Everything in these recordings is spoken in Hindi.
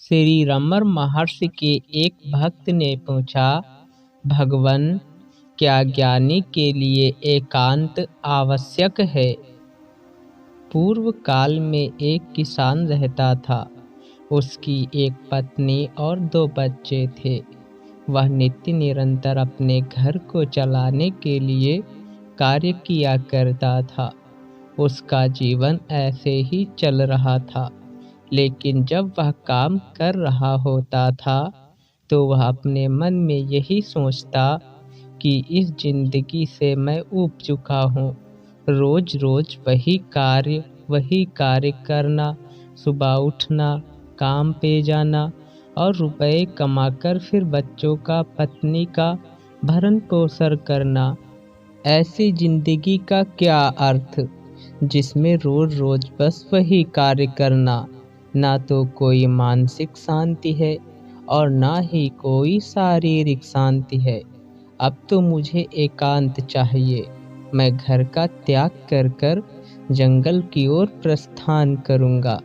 श्री रमण महर्षि के एक भक्त ने पूछा, भगवान, क्या ज्ञानी के लिए एकांत आवश्यक है? पूर्व काल में एक किसान रहता था। उसकी एक पत्नी और 2 बच्चे थे। वह नित्य निरंतर अपने घर को चलाने के लिए कार्य किया करता था। उसका जीवन ऐसे ही चल रहा था। लेकिन जब वह काम कर रहा होता था तो वह अपने मन में यही सोचता कि इस जिंदगी से मैं ऊब चुका हूँ। रोज रोज वही कार्य करना, सुबह उठना, काम पे जाना और रुपए कमाकर फिर बच्चों का, पत्नी का भरण पोषण करना। ऐसी जिंदगी का क्या अर्थ, जिसमें रोज रोज बस वही कार्य करना। ना तो कोई मानसिक शांति है और ना ही कोई शारीरिक शांति है। अब तो मुझे एकांत चाहिए। मैं घर का त्याग कर जंगल की ओर प्रस्थान करूंगा।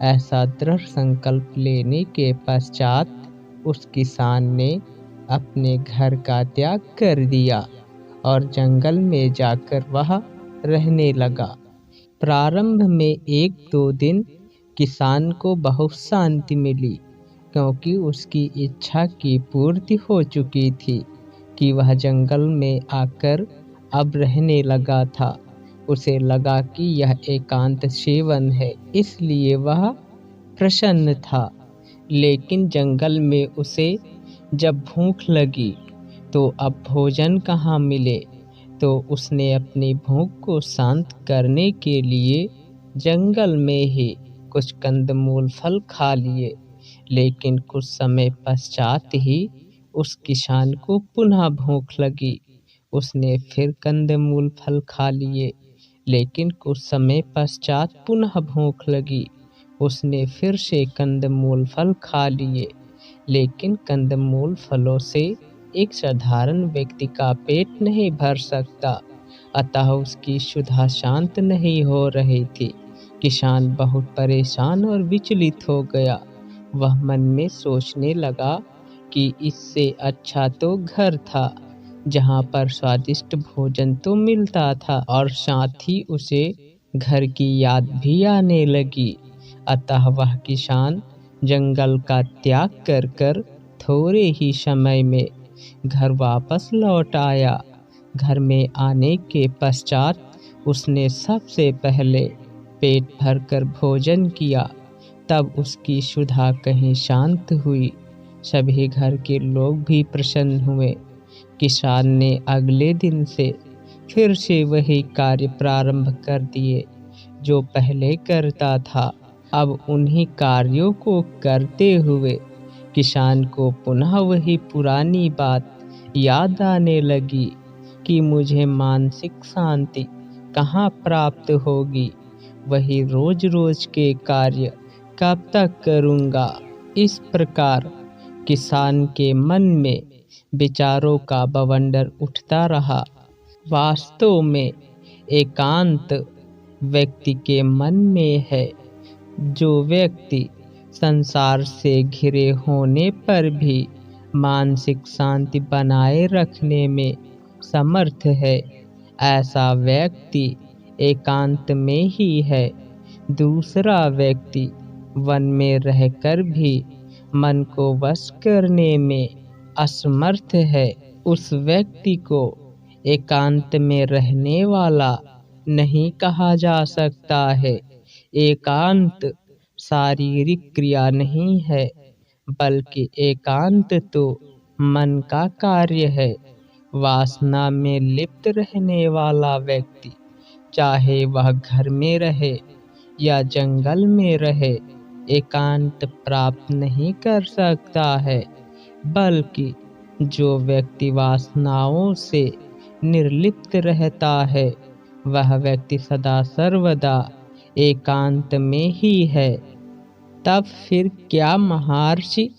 ऐसा दृढ़ संकल्प लेने के पश्चात उस किसान ने अपने घर का त्याग कर दिया और जंगल में जाकर वह रहने लगा। प्रारंभ में 1-2 दिन किसान को बहुत शांति मिली, क्योंकि उसकी इच्छा की पूर्ति हो चुकी थी कि वह जंगल में आकर अब रहने लगा था। उसे लगा कि यह एकांत सेवन है, इसलिए वह प्रसन्न था। लेकिन जंगल में उसे जब भूख लगी तो अब भोजन कहाँ मिले, तो उसने अपनी भूख को शांत करने के लिए जंगल में ही कुछ कंदमूल फल खा लिए। लेकिन कुछ समय पश्चात ही उस किसान को पुनः भूख लगी। उसने फिर कंदमूल फल खा लिए। लेकिन कुछ समय पश्चात पुनः भूख लगी। उसने फिर से कंदमूल फल खा लिए। लेकिन कंदमूल फलों से एक साधारण व्यक्ति का पेट नहीं भर सकता, अतः उसकी क्षुधा शांत नहीं हो रही थी। किसान बहुत परेशान और विचलित हो गया। वह मन में सोचने लगा कि इससे अच्छा तो घर था, जहाँ पर स्वादिष्ट भोजन तो मिलता था और साथ ही उसे घर की याद भी आने लगी। अतः वह किसान जंगल का त्याग कर थोड़े ही समय में घर वापस लौट आया। घर में आने के पश्चात उसने सबसे पहले पेट भरकर भोजन किया। तब उसकी क्षुधा कहीं शांत हुई। सभी घर के लोग भी प्रसन्न हुए। किसान ने अगले दिन से फिर से वही कार्य प्रारंभ कर दिए जो पहले करता था। अब उन्हीं कार्यों को करते हुए किसान को पुनः वही पुरानी बात याद आने लगी कि मुझे मानसिक शांति कहाँ प्राप्त होगी। वही रोज रोज के कार्य कब तक करूँगा। इस प्रकार किसान के मन में विचारों का बवंडर उठता रहा। वास्तव में एकांत व्यक्ति के मन में है। जो व्यक्ति संसार से घिरे होने पर भी मानसिक शांति बनाए रखने में समर्थ है, ऐसा व्यक्ति एकांत में ही है। दूसरा व्यक्ति वन में रहकर भी मन को वश करने में असमर्थ है। उस व्यक्ति को एकांत में रहने वाला नहीं कहा जा सकता है। एकांत शारीरिक क्रिया नहीं है, बल्कि एकांत तो मन का कार्य है। वासना में लिप्त रहने वाला व्यक्ति, चाहे वह घर में रहे या जंगल में रहे, एकांत प्राप्त नहीं कर सकता है। बल्कि जो व्यक्ति वासनाओं से निर्लिप्त रहता है, वह व्यक्ति सदा सर्वदा एकांत में ही है। तब फिर क्या महर्षि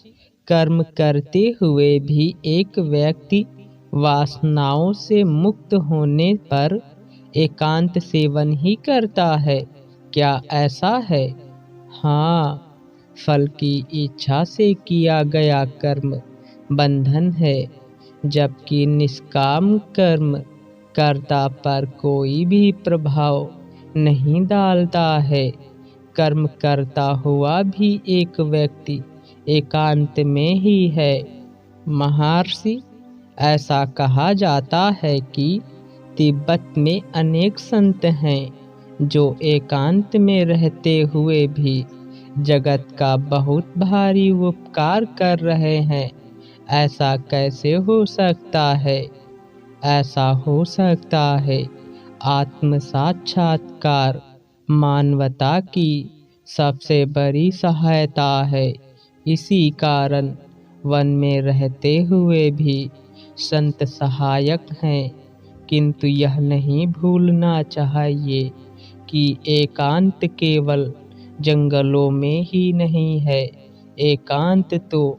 कर्म करते हुए भी एक व्यक्ति वासनाओं से मुक्त होने पर एकांत सेवन ही करता है? क्या ऐसा है? हाँ, फल की इच्छा से किया गया कर्म बंधन है, जबकि निष्काम कर्म कर्ता पर कोई भी प्रभाव नहीं डालता है। कर्म करता हुआ भी एक व्यक्ति एकांत में ही है। महर्षि, ऐसा कहा जाता है कि तिब्बत में अनेक संत हैं जो एकांत में रहते हुए भी जगत का बहुत भारी उपकार कर रहे हैं। ऐसा कैसे हो सकता है? ऐसा हो सकता है। आत्म साक्षात्कार मानवता की सबसे बड़ी सहायता है। इसी कारण वन में रहते हुए भी संत सहायक हैं, किंतु यह नहीं भूलना चाहिए कि एकांत केवल जंगलों में ही नहीं है। एकांत तो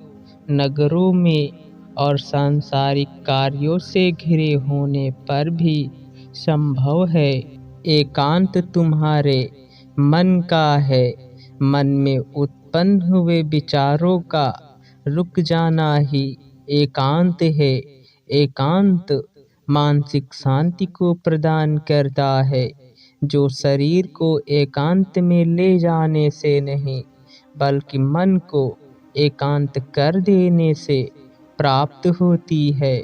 नगरों में और सांसारिक कार्यों से घिरे होने पर भी संभव है। एकांत तुम्हारे मन का है। मन में उत्पन्न हुए विचारों का रुक जाना ही एकांत है। एकांत मानसिक शांति को प्रदान करता है, जो शरीर को एकांत में ले जाने से नहीं, बल्कि मन को एकांत कर देने से प्राप्त होती है।